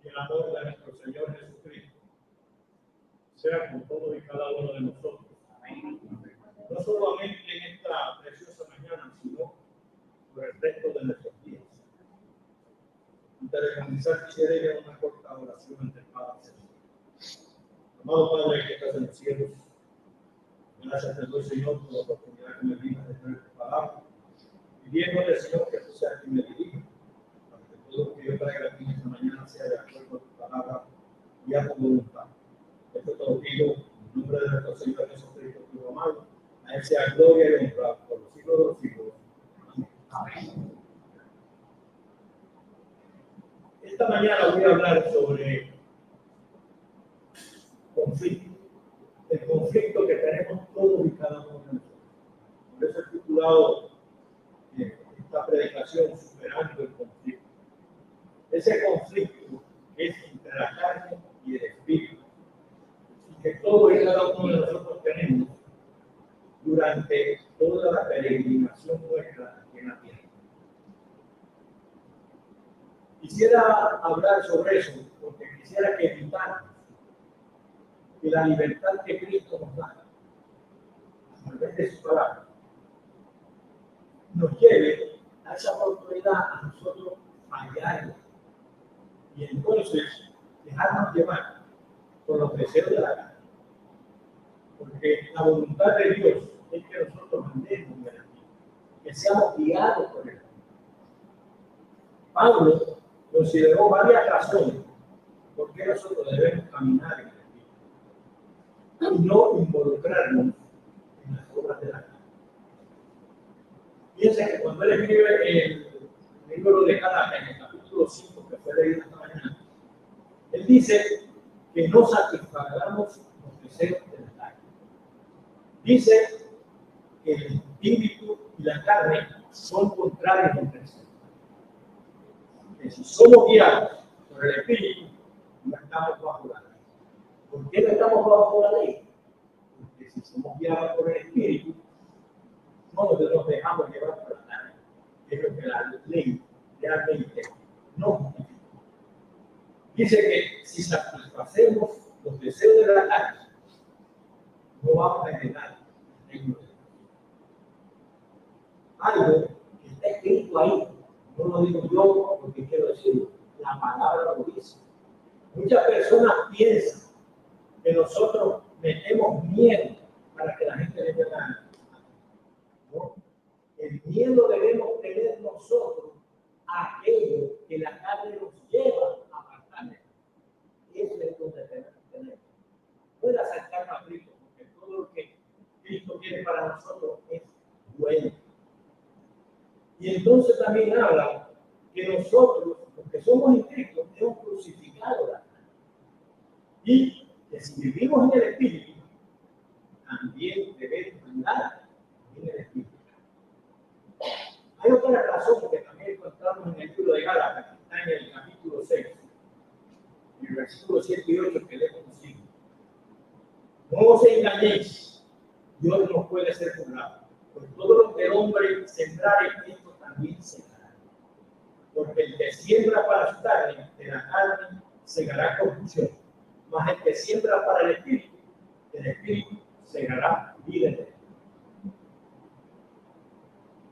y el amor de nuestro Señor Jesucristo sea con todos y cada uno de nosotros. No solamente en esta preciosa mañana, sino por el resto de nuestros días. Antes de comenzar, quisiera ir a una corta oración ante el Padre Celestial. Amado Padre que estás en los cielos, gracias te doy, Señor, por la oportunidad que me brindas de traer tu palabra. Pidiéndole, Señor, que tú seas quien me dirija, para que todo lo que yo traiga aquí esta mañana sea de acuerdo a tu palabra y a tu voluntad. Esto te lo pido en nombre de nuestro Señor Jesucristo, tu amado. A Él sea gloria y honra por los siglos de los siglos. Amén. Esta mañana voy a hablar sobre conflicto. El conflicto que tenemos todos y cada uno de nosotros. Por eso he titulado esta predicación Superando el conflicto. Ese conflicto es entre la carne y el espíritu. Y que todos y cada uno de nosotros tenemos durante toda la peregrinación nuestra en la tierra. Quisiera hablar sobre eso porque quisiera que evitáramos que la libertad que Cristo nos da a través de su palabra nos lleve a esa oportunidad a nosotros fallar y entonces dejarnos llevar por los deseos de la carne. Porque la voluntad de Dios es que nosotros andemos en el Espíritu, que seamos guiados por él. Pablo consideró varias razones por qué nosotros debemos caminar en el Espíritu y no involucrarnos en las obras de la carne. Piensa que cuando él escribe el libro de Gálatas, en el capítulo 5, que fue leído esta mañana, él dice que no satisfagamos los deseos de la carne. Dice que el espíritu y la carne son contrarios entre sí. Que si somos guiados por el espíritu, no estamos bajo la ley. ¿Por qué no estamos bajo la ley? Porque si somos guiados por el espíritu, no nos dejamos llevar por la carne. Es lo que la ley realmente no justifica. Dice que si satisfacemos los deseos de la carne, no vamos a heredar el reino de Dios. Algo que está escrito ahí, no lo digo yo porque quiero decirlo, la palabra lo dice. Muchas personas piensan que nosotros metemos miedo para que la gente le dé ganas. ¿No? El miedo debemos tener nosotros a aquello que la carne nos lleva a apartarle. Eso es donde tenemos que tener. Puede acercar a Cristo, porque todo lo que Cristo quiere para nosotros es bueno. Y entonces también habla que nosotros, porque somos en Cristo, hemos crucificado la carne. Y que si vivimos en el Espíritu, también debemos andar en el Espíritu. Hay otra razón que también encontramos en el libro de Gálatas, que está en el capítulo 6, en el versículo 7 y 8, que leemos así. No os engañéis, Dios no puede ser burlado. Por todo lo que el hombre sembrare, esto también segará. Porque el que siembra para su carne, de la carne segará corrupción. Mas el que siembra para el espíritu segará vida eterna.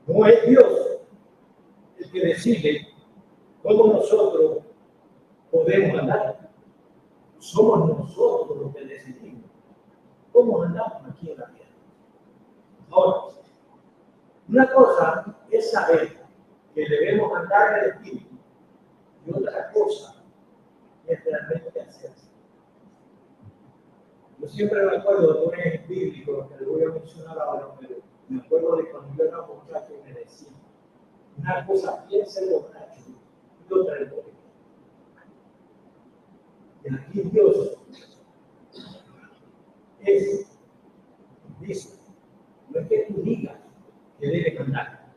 No es Dios el que decide cómo nosotros podemos andar. Somos nosotros los que decidimos cómo andamos aquí en la tierra. Ahora, una cosa es saber que debemos andar en el espíritu y otra cosa es realmente hacerlo. Yo siempre me acuerdo de un ejemplo bíblico que le voy a mencionar ahora, pero me acuerdo de cuando yo era muchacho y me decía, una cosa piensa el borracho y otra el pobre. Y aquí Dios dice, no es que tú digas que debes andar,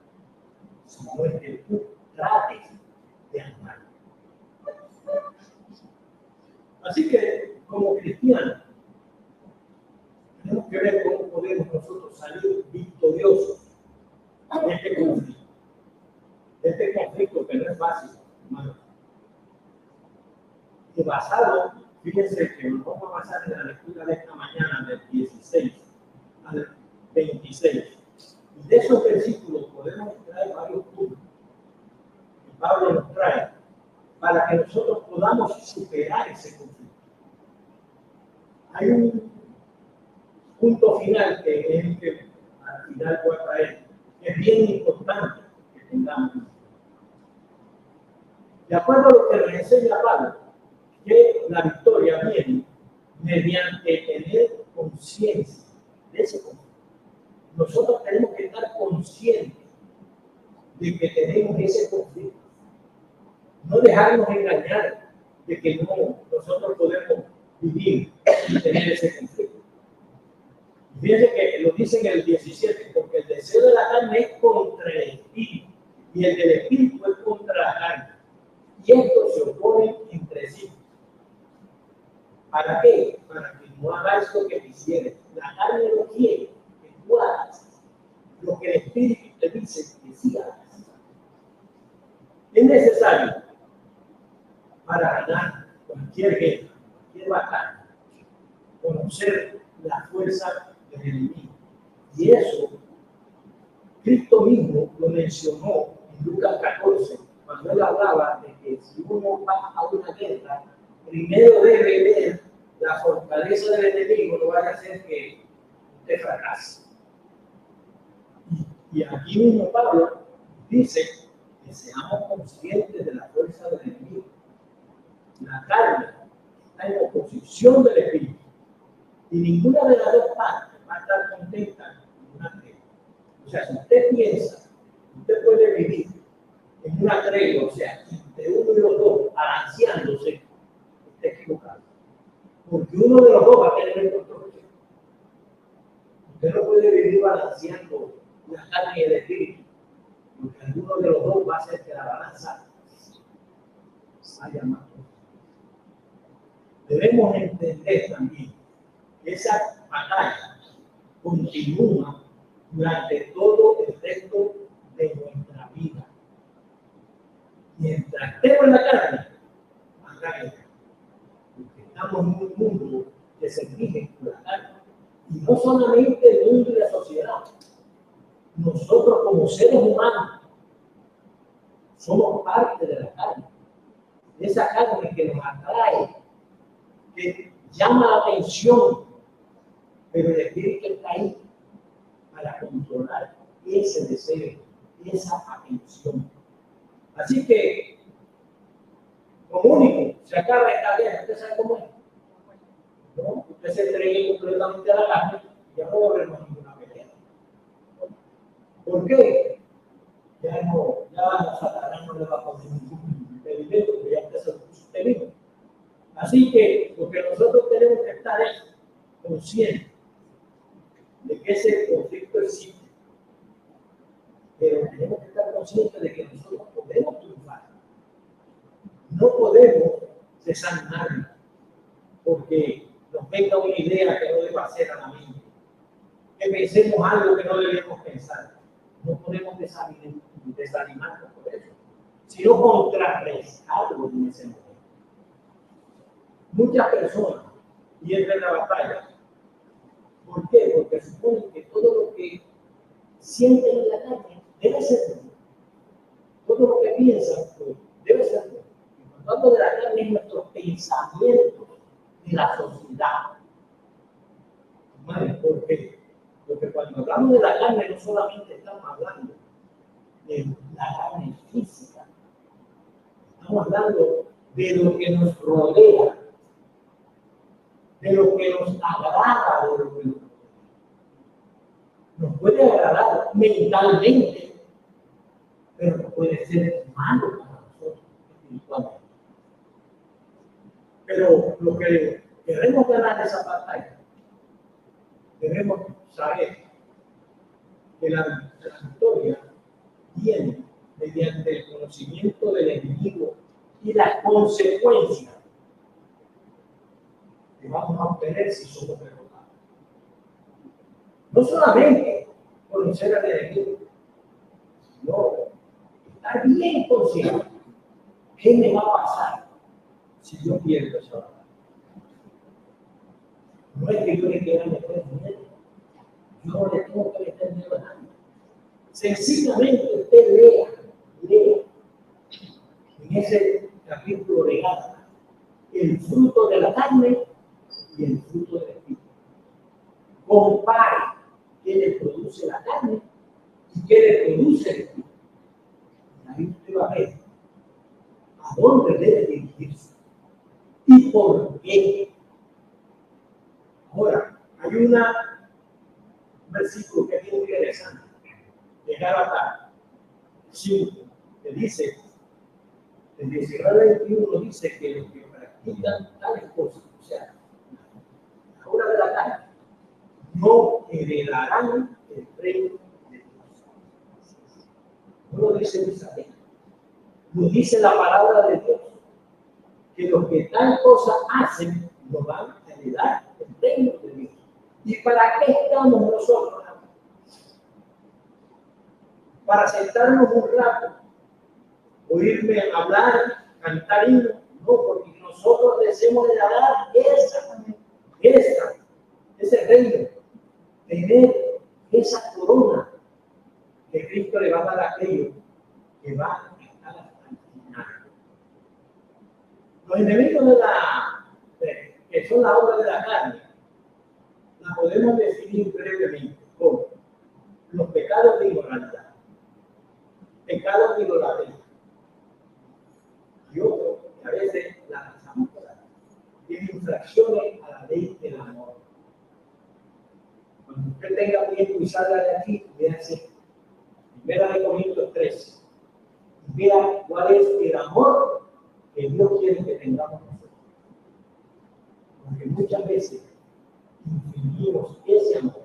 sino es que tú trates de andar. Así que, como cristianos, tenemos que ver cómo podemos nosotros salir victoriosos de este conflicto. Este conflicto que no es fácil, hermano. Y basado, fíjense que nos vamos a basar en la lectura de esta mañana del 16 al 26. Y de esos versículos podemos traer varios puntos que Pablo nos trae para que nosotros podamos superar ese conflicto. Hay un punto final que es el que al final voy a traer, que es bien importante que tengamos. De acuerdo a lo que nos enseña Pablo, que la victoria viene mediante tener conciencia de ese conflicto. Nosotros tenemos que estar conscientes de que tenemos ese conflicto. No dejarnos engañar de que no, nosotros podemos vivir y tener ese conflicto. Fíjense que lo dice en el 17, porque el deseo de la carne es contra el espíritu y el del espíritu es contra la carne. Y estos se oponen entre sí. ¿Para qué? Para que no hagáis lo que quisieres. La carne no quiere que tú hagas lo que el espíritu te dice que sí hagas. Es necesario para ganar cualquier guerra, cualquier batalla, conocer la fuerza del enemigo. Y eso, Cristo mismo lo mencionó en Lucas 14, cuando él hablaba de que si uno va a una guerra, primero debe ver la fortaleza del enemigo, no vaya a hacer que usted fracase. Y aquí mismo Pablo dice que seamos conscientes de la fuerza del enemigo. La carne está en oposición del espíritu. Y ninguna de las dos partes va a estar contenta en una tregua. O sea, si usted piensa, usted puede vivir en una tregua, o sea, entre uno y los dos, balanceándose, está equivocado. Porque uno de los dos va a tener el control. Usted no puede vivir balanceando la carne y el espíritu, porque alguno de los dos va a hacer que la balanza vaya más. Debemos entender también que esa batalla continúa durante todo el resto de nuestra vida. Mientras estemos en la carne, habrá guerra. Porque estamos en un mundo que se rige por la carne. Y no solamente el mundo y la sociedad. Nosotros como seres humanos somos parte de la carne. De esa carne que nos atrae, que llama la atención, pero el espíritu está ahí para controlar ese deseo, esa atención. Así que, como único, se acaba esta guerra. ¿Usted sabe cómo es? ¿No? Usted se entregue completamente a la carne y ya no va a haber más ninguna pelea. ¿Por qué? Ya Satanás no le va a poner ningún impedimento, porque ya usted se lo puso usted mismo. Así que lo que nosotros tenemos que estar es conscientes de que ese conflicto existe. Pero tenemos que estar conscientes de que nosotros podemos triunfar. No podemos desanimarnos porque nos venga una idea que no deba hacer a la mente. Que pensemos algo que no debemos pensar. No podemos desanimarnos por eso, sino contrarrestarlo en ese momento. Muchas personas pierden la batalla. ¿Por qué? Porque suponen que todo lo que sienten en la carne debe ser bueno. Todo lo que piensan pues, debe ser bueno. Y cuando hablo de la carne es nuestros pensamientos de la sociedad. ¿Vale? ¿Por qué? Porque cuando hablamos de la carne no solamente estamos hablando de la carne física, estamos hablando de lo que nos rodea, de lo que nos agrada, de lo que nos puede agradar mentalmente, pero no puede ser malo para nosotros espiritualmente. Pero lo que queremos ganar esa batalla, debemos saber que la victoria viene mediante el conocimiento del enemigo y las consecuencias que vamos a obtener si somos derrotados. No solamente conocer al enemigo, sino estar bien consciente qué me va a pasar si si yo pierdo esa batalla. No es que yo le quiera meter miedo. Yo no le tengo que meter miedo a nadie. Sencillamente usted lea en ese capítulo de Gálatas el fruto de la carne y el fruto del espíritu. Compare qué le produce la carne y qué le produce el espíritu. Ahí usted va a ver a dónde debe dirigirse y por qué. Ahora, hay un versículo que es muy interesante de Gálatas 5, que dice, el 19-21 dice que los que practican tales cosas, o sea, la obra de la carne, no heredarán el reino de Dios. No lo dice Isaías, lo dice la palabra de Dios, que los que tal cosa hacen no van a heredar el reino de Dios. ¿Y para qué estamos nosotros? Para sentarnos un rato, oírme hablar, cantar himnos, no, porque nosotros deseamos heredar ese reino, tener esa corona que Cristo le va a dar a aquellos que van a estar hasta el final. Los enemigos que son la obra de la carne, la podemos definir brevemente como los pecados de inmoralidad, pecados de idolatría, y otros que a veces la pasamos por ahí, tiene infracciones a la ley del amor. Cuando usted tenga tiempo y salga de aquí, véase 1 Corintios 13, y vea cuál es el amor que Dios quiere que tengamos nosotros. Porque muchas veces infringimos ese amor.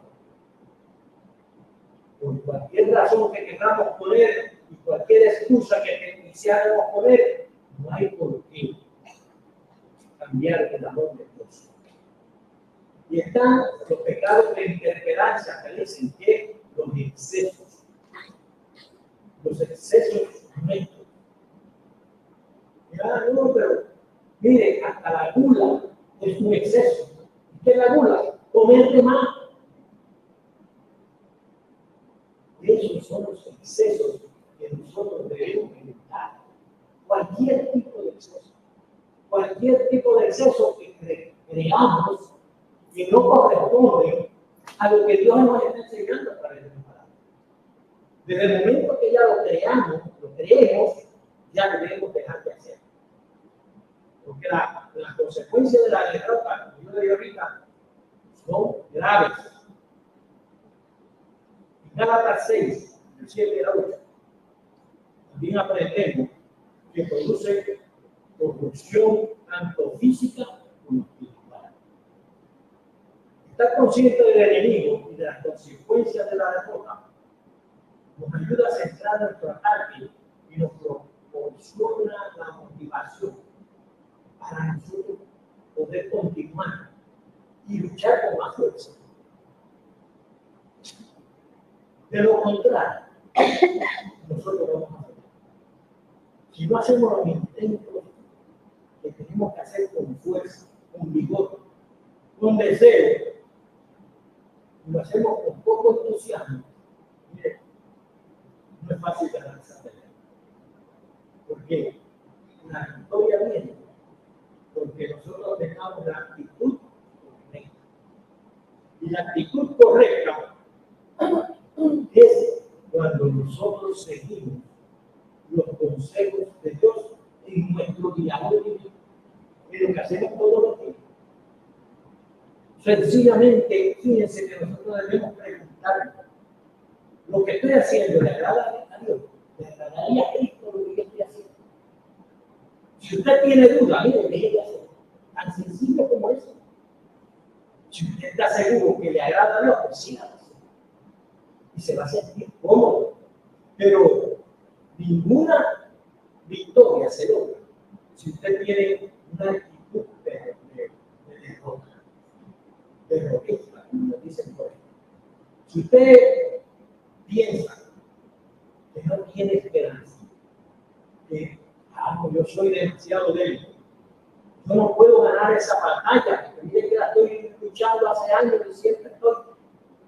Por cualquier razón que queramos poner y cualquier excusa que quisiéramos poner, no hay por qué cambiar el amor de Dios. Y están los pecados de interpelancia que dicen que los excesos nuestros. No, pero mire, hasta la gula es un exceso. ¿Qué es la gula? Comer de más. Esos son los excesos que nosotros debemos evitar. Cualquier tipo de exceso que creamos que no corresponde a lo que Dios nos está enseñando a través de la palabra. Desde el momento que ya lo creemos, ya debemos dejar de hacer. Porque las consecuencias de la derrota, como yo le digo ahorita, son graves. En Gálatas 6, del 7 al 8, también aprendemos que produce corrupción tanto física como espiritual. Estar consciente del enemigo y de las consecuencias de la derrota nos ayuda a centrar nuestro ataque y nos proporciona la motivación para nosotros poder continuar y luchar con más fuerza. De lo contrario, nosotros vamos a hacer. Si no hacemos los intentos que tenemos que hacer con fuerza, con vigor, con deseo, y lo hacemos con poco entusiasmo, mire, no es fácil ganar esa pelea. Porque la victoria viene porque nosotros tengamos la actitud correcta. Y la actitud correcta es cuando nosotros seguimos los consejos de Dios en nuestro diario vivir, en lo que hacemos todos los días. Sencillamente, fíjense que nosotros debemos preguntarnos, ¿lo que estoy haciendo le agrada a Dios? ¿Le agradaría a Cristo lo que yo estoy haciendo? Si usted tiene duda, mire, deje de hacer. Tan sencillo como eso. Si usted está seguro que le agrada a Dios, pues sí, hace. Y se va a sentir cómodo. Pero ninguna victoria se logra si usted tiene una actitud de derrota, derrotista, como nos dicen por ahí. Si usted piensa que no tiene esperanza, que yo soy demasiado débil, Yo no puedo ganar esa batalla, porque mire que la estoy luchando hace años y siempre estoy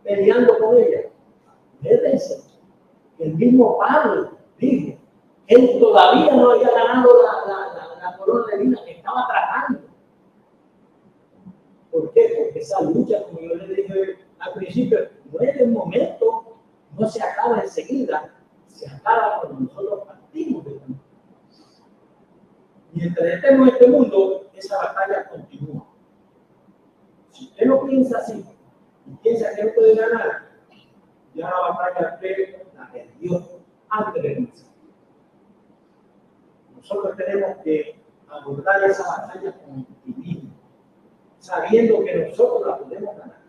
peleando con ella. Fíjense, el mismo Pablo dijo que él todavía no había ganado la corona de vida, que estaba tratando. ¿Por qué? Porque esa lucha, como yo le dije al principio, no es de un momento, no se acaba enseguida, se acaba cuando nosotros partimos de camino. Mientras estemos en este mundo, esa batalla continúa. Si usted no piensa así y piensa que no puede ganar, ya la batalla usted la perdió antes de comenzar. Nosotros tenemos que abordar esa batalla con optimismo, sabiendo que nosotros la podemos ganar.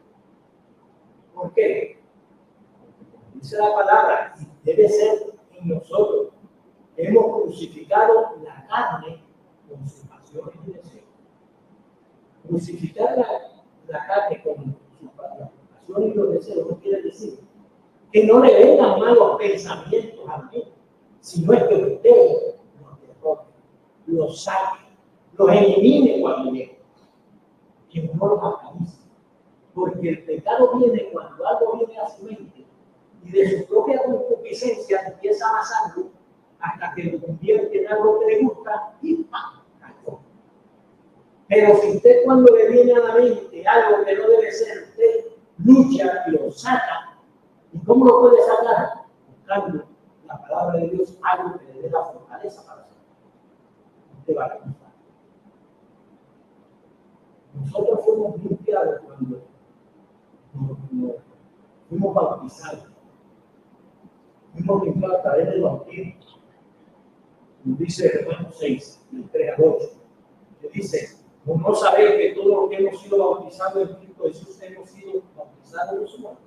¿Por qué? Porque dice la palabra, y debe ser en nosotros. Hemos crucificado la carne con sus pasiones y deseos. Crucificar la carne con sus pasiones y los deseos no quiere decir que no le vengan malos pensamientos a mí, sino es que usted los derrote, los saque, los elimine cuando llegue, que no los acaricie. Porque el pecado viene cuando algo viene a su mente y de su propia concupiscencia empieza a amasarlo hasta que lo convierte en algo que le gusta y ¡pam! Cayó. Pero si usted cuando le viene a la mente algo que no debe ser, usted lucha y lo saca. ¿Y cómo lo puede sacar? Buscando la palabra de Dios, algo que le dé la fortaleza para hacerlo. Usted va a triunfar. Nosotros fuimos limpiados cuando nos fuimos bautizados. Fuimos limpiados a través del bautismo. Nos dice Romanos 6, del 3 al 8. Que dice, no sabéis que todos los que hemos sido bautizados en Cristo Jesús hemos sido bautizados en su muerte.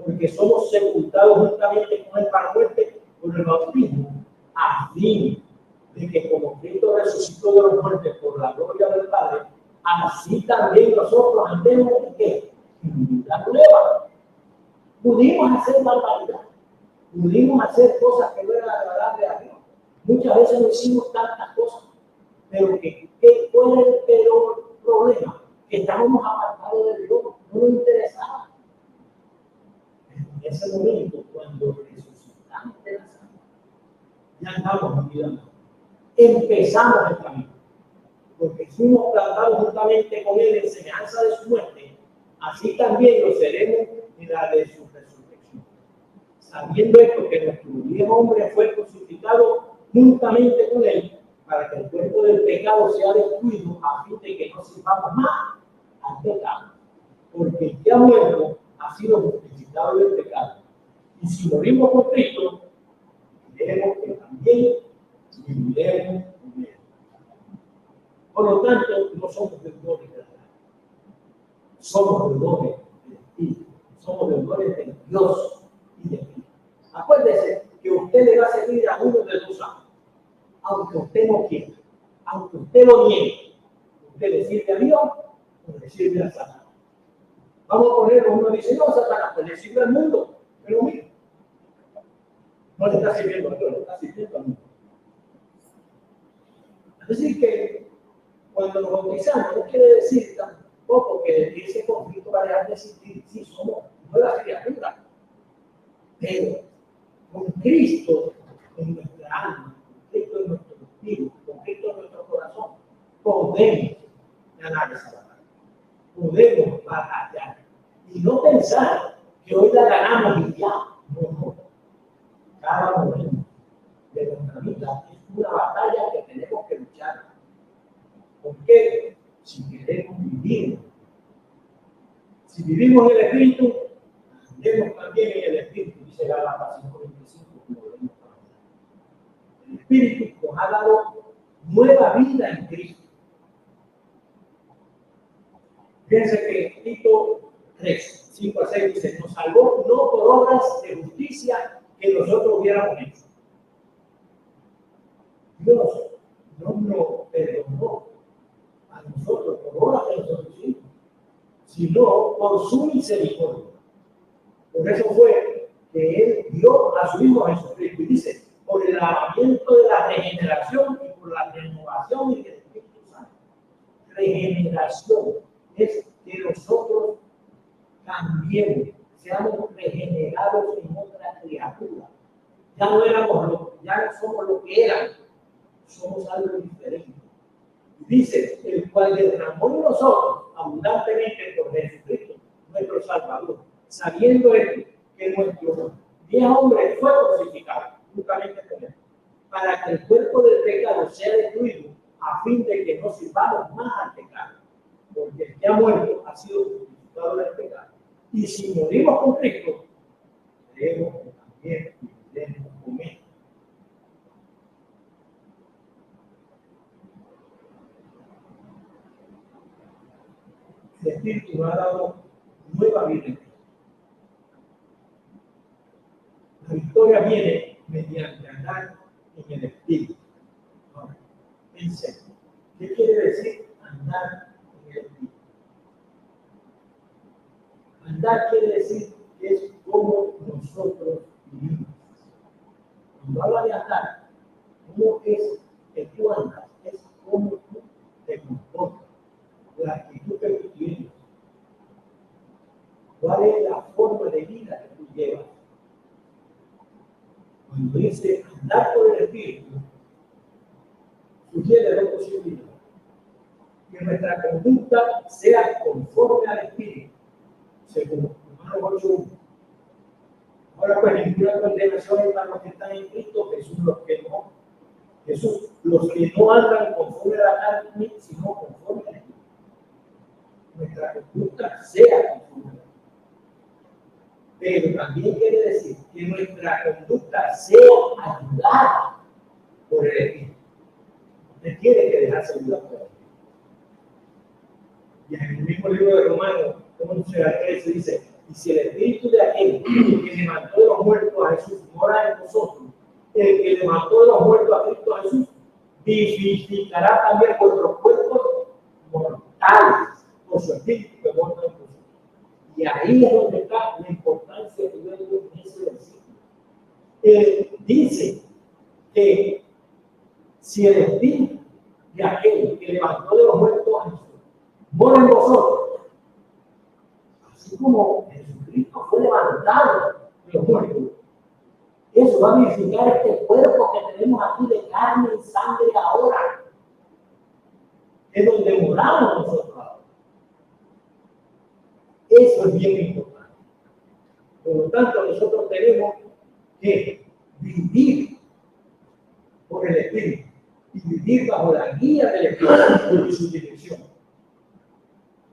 Porque somos sepultados juntamente con él para muerte por el bautismo, a fin de que como Cristo resucitó de los muertos por la gloria del Padre, así también nosotros andemos en qué? En la prueba. Pudimos hacer barbaridad, pudimos hacer cosas que no eran agradables a Dios. Muchas veces no hicimos tantas cosas, pero ¿cuál era el peor problema? Que estábamos apartados de Dios, no nos interesaba. En ese momento, cuando resucitamos de la sangre, ya andamos en vida. Empezamos el camino, porque fuimos plantados juntamente con él en semejanza de su muerte, así también lo seremos en la de su resurrección. Sabiendo esto, que nuestro viejo hombre fue crucificado juntamente con él, para que el cuerpo del pecado sea destruido, a fin de que no sirvamos más al pecado. Porque el que ha muerto ha sido justificado del pecado. Y si morimos con Cristo, veremos que también viviremos con él. Por lo tanto, no somos deudores de la carne. Somos deudores del Espíritu. Somos deudores de Dios y de Cristo. Acuérdese que usted le va a servir a uno de dos amos. Aunque usted no quiera, aunque usted lo niegue, usted le sirve a Dios o le sirve a Satanás. Vamos a ponerlo, uno dice, no, Satanás, pues le sirve al mundo, pero mira, no le está sirviendo a Dios, le está sirviendo al mundo. Es decir, que cuando nos bautizamos, no quiere decir tampoco que ese conflicto va a dejar de existir, sí, somos nuevas criaturas, pero con Cristo en nuestra alma, con Cristo en nuestro espíritu, con Cristo en nuestro corazón, podemos ganar esa batalla. Podemos batallar y no pensar que hoy la ganamos y ya. No. Cada momento de nuestra vida es una batalla que tenemos que luchar. ¿Por qué? Si queremos vivir. Si vivimos en el Espíritu, andemos también en el Espíritu, dice Gálatas 5:25, como lo vemos para allá. El Espíritu nos ha dado nueva vida en Cristo. Fíjense que Tito 3, 5 a 6 dice, nos salvó no por obras de justicia que nosotros hubiéramos hecho. Dios no nos perdonó a nosotros por obras que nosotros hicimos, sino por su misericordia. Por eso fue que Él dio a su Hijo Jesucristo. Y dice, por el lavamiento de la regeneración y por la renovación del Espíritu Santo. regeneración es que nosotros cambiemos, seamos regenerados en otra criatura. Ya ya no somos lo que éramos, somos algo diferente. Dice, el cual derramó en nosotros abundantemente por Jesucristo, nuestro Salvador, sabiendo esto, que nuestro viejo hombre fue crucificado, juntamente con él, para que el cuerpo del pecado sea destruido, a fin de que no sirvamos más al pecado, porque el que ha muerto ha sido crucificado del pecado. Y si morimos con Cristo, creemos que también viviremos con él. El Espíritu nos ha dado nueva vida. La victoria viene mediante andar en el Espíritu. Ahora, en serio, ¿qué quiere decir andar en el Espíritu? Andar quiere decir que es como nosotros vivimos. Cuando habla de andar, ¿cómo es que tú andas? Es cómo tú te comportas, la actitud que tú tienes. ¿Cuál es la forma de vida que tú llevas? Cuando dice andar por el Espíritu, sugiere dos posibilidades. Que nuestra conducta sea conforme al Espíritu, según Romanos 8:1. Ahora, pues, ninguna condenación hay para los que están en Cristo, Jesús, los que no andan conforme a la carne, sino conforme al Espíritu. Nuestra conducta sea conforme al Espíritu. Pero también quiere decir que nuestra conducta sea ayudada por el Espíritu. Usted tiene que dejarse ayudar por el Espíritu. Y en el mismo libro de Romanos, como se dice, y si el Espíritu de aquel que levantó de los muertos a Jesús mora en nosotros, el que levantó de los muertos a Cristo Jesús, vivificará también vuestros cuerpos mortales por su Espíritu que mora en nosotros. Y ahí es donde está la importancia que yo digo en ese versículo. Dice que si el Espíritu de aquel que levantó de los muertos a Jesús mora en vosotros, así como Jesucristo fue levantado de los muertos, eso va a vivificar este cuerpo que tenemos aquí de carne y sangre ahora, es donde moramos nosotros ahora. Eso es bien importante. Por lo tanto, nosotros tenemos que vivir por el Espíritu y vivir bajo la guía del Espíritu y su dirección.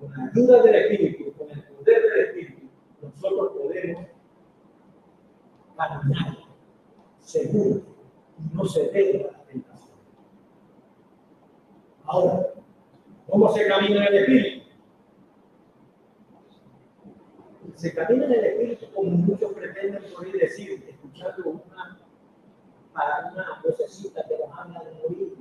Con la ayuda del Espíritu, con el poder del Espíritu, nosotros podemos caminar seguro y no ceder a la tentación. Ahora, ¿cómo se camina en el Espíritu? Se camina en el Espíritu como muchos pretenden por ahí decir, escuchando una vocecita que nos habla de oído,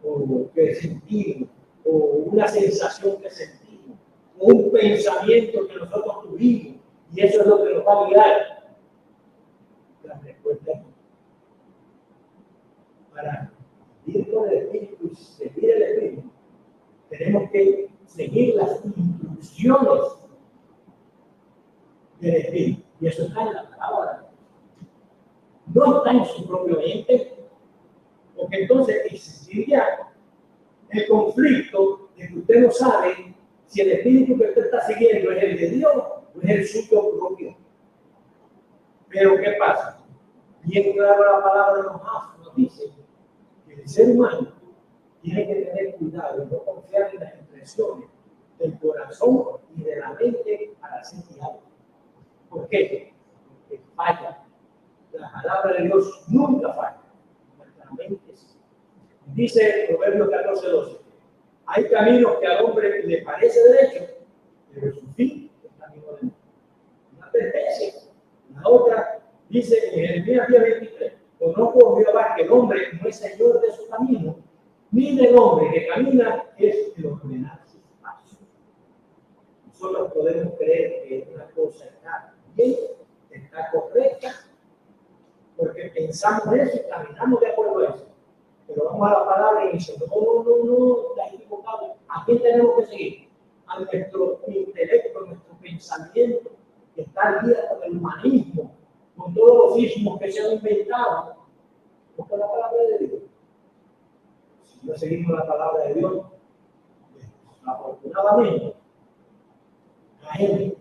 o que sentimos, o una sensación que sentimos, o un pensamiento que nosotros tuvimos, y eso es lo que nos va a guiar. La respuesta es: para vivir con el Espíritu y seguir el Espíritu, tenemos que seguir las instrucciones del Espíritu. Y eso está en la palabra. No está en su propio ente, porque entonces existiría el conflicto de que usted no sabe si el Espíritu que usted está siguiendo es el de Dios o es el suyo propio. Pero ¿qué pasa? Bien claro, la palabra nos dice que el ser humano tiene que tener cuidado y no confiar en las impresiones del corazón y de la mente para ser guiado. ¿Por qué? Porque falla. La palabra de Dios nunca falla. Nuestra mente sí. Dice Proverbios 14:12. Hay caminos que al hombre le parece derecho, pero su fin es camino de muerte. Una advertencia. La otra dice en Jeremías 10:23. Conozco Jehová que el hombre no es señor de su camino, ni del hombre que camina es el ordenar sus pasos. Nosotros podemos creer que una cosa está bien, está correcta, porque pensamos eso y caminamos de acuerdo a eso. Pero vamos a la palabra y dice: no, está equivocado. ¿A quién tenemos que seguir? A nuestro intelecto, a nuestro pensamiento, que está al día con el humanismo, con todos los ismos que se han inventado, o con la palabra de Dios. Si no seguimos la palabra de Dios, afortunadamente, caemos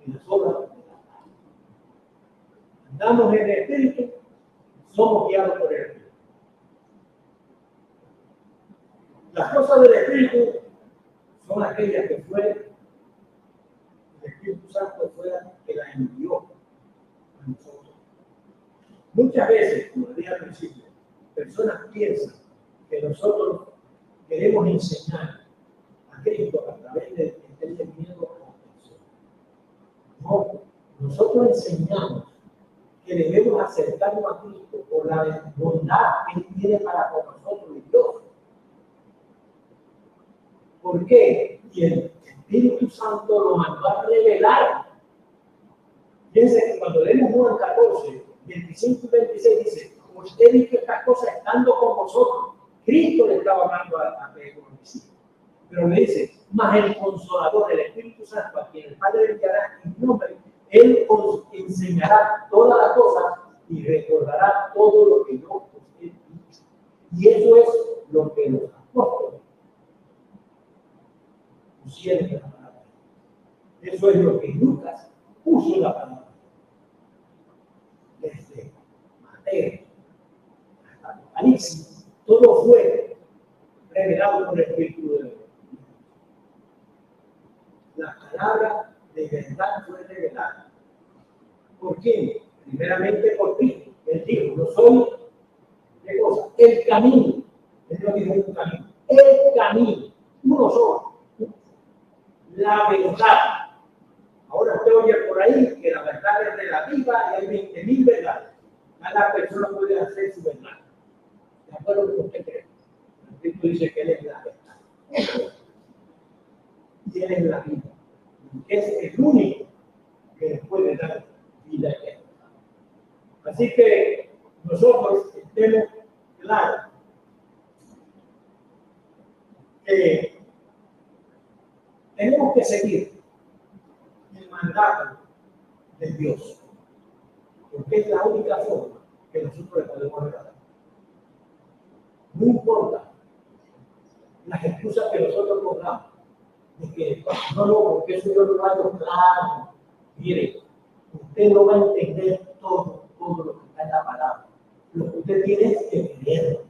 en las obras de la carne. Andamos en el Espíritu, somos guiados por el Espíritu. Las cosas del Espíritu son aquellas que fue el Espíritu Santo fuera que las envió a nosotros. Muchas veces, como dije al principio, personas piensan que nosotros queremos enseñar a Cristo a través de tenerle miedo a las personas. No, nosotros enseñamos que debemos acercarnos a Cristo por la bondad que Él tiene para con nosotros y Dios. ¿Por qué? Y el Espíritu Santo lo mandó a revelar. Fíjense que cuando leemos Juan 14, 25 y 26 dice, como usted dijo estas cosas estando con vosotros, Cristo le estaba hablando a Pedro. Pero le dice, más el Consolador, el Espíritu Santo, a quien el Padre enviará en mi nombre, Él os enseñará todas las cosas y recordará todo lo que yo os he dicho. Y eso es lo que los apóstoles pusieron en la palabra. Eso es lo que Lucas puso en la palabra. Desde Mateo hasta Apocalipsis, todo fue revelado por el Espíritu de Dios. La palabra de verdad fue revelada. ¿Por quién? Primeramente por Cristo. Él dijo, yo soy, ¿qué cosa? El camino. Él no dijo un camino. El camino. Uno solo. La verdad. Ahora usted oye por ahí que la verdad es relativa y hay 20,000 verdades. Cada persona puede hacer su verdad. De acuerdo con lo que usted cree. Cristo dice que Él es la verdad. Y Él es la vida. Es el único que les puede dar vida eterna. Así que nosotros estemos claros que tenemos que seguir el mandato de Dios, porque es la única forma que nosotros le podemos agradar. No importa las excusas que nosotros pongamos, de que no, porque eso yo lo hago claro. Mire, usted no va a entender todo lo que está en la palabra. Lo que usted tiene es que creerlo.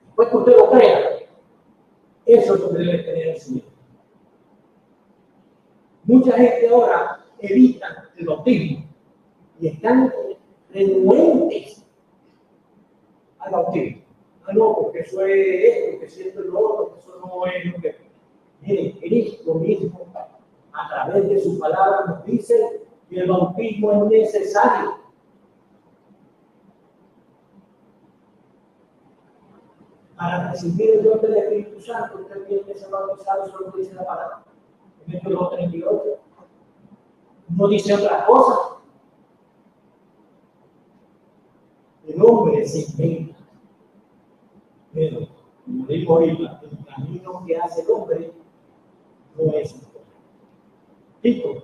Después que usted lo crea, eso es lo que debe tener en su vida. Mucha gente ahora evita el bautismo y están renuentes al bautismo. Ah, no, porque eso es esto, que siento lo otro, que eso no es lo que... Miren, Cristo mismo, a través de su palabra, nos dice que el bautismo es necesario. Para recibir el don del Espíritu Santo, usted tiene que ser bautizado, eso es lo que dice la palabra. En Hechos 2:38. No dice otra cosa. El hombre se inventa. Pero, como digo ahorita, el camino que hace el hombre no es un problema. Tito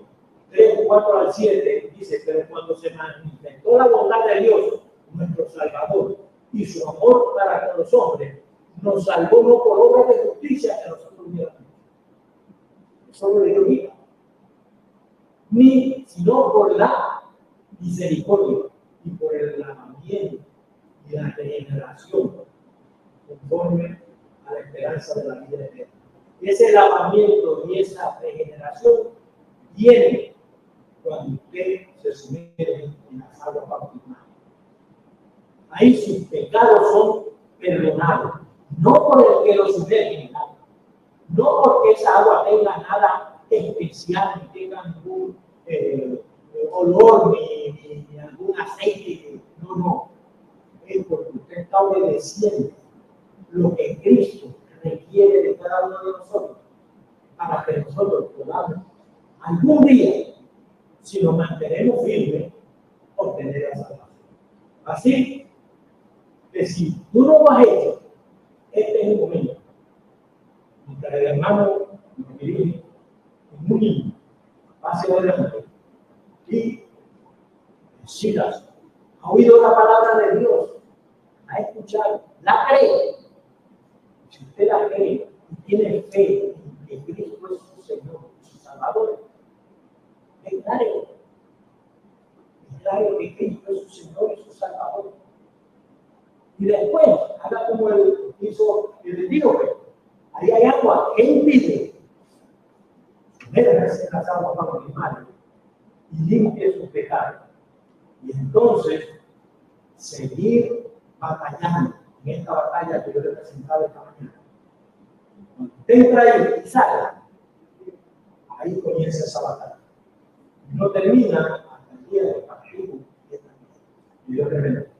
3:4-7 dice, pero cuando se manifestó la bondad de Dios, nuestro Salvador, y su amor para con los hombres, nos salvó no por obras de justicia que nosotros hubiéramos hecho. Eso lo digo ahorita. Ni sino por la misericordia y por el lavamiento y la regeneración conforme a la esperanza de la vida eterna. Ese lavamiento y esa regeneración viene cuando usted se sumerge en las aguas bautismales. Ahí sus pecados son perdonados, no por el que lo sumerge en el agua, no porque esa agua tenga nada especial, ni tenga ningún olor ni algún aceite, no, es porque usted está obedeciendo lo que Cristo requiere de cada uno de nosotros para que nosotros podamos algún día, si nos mantenemos firmes, obtener la salvación. Así que si tú no lo has hecho, este es el momento. Mientras el hermano me dirige, es un niño, pase adelante y Silas ha oído la palabra de Dios, la ha escuchado, la cree. Si usted la cree y tiene fe en que Cristo es su Señor, su Salvador, declare que Cristo es su Señor y su Salvador. Y después, haga como él hizo el etíope. Ahí hay agua, ¿qué impide? Métase en las aguas bajo mi mano y limpie sus pecados. Y entonces, seguir batallando en esta batalla que yo le he presentado esta mañana. Cuando usted entra ahí y salga, ahí comienza esa batalla. No termina hasta el día del partido. Y Dios le bendiga.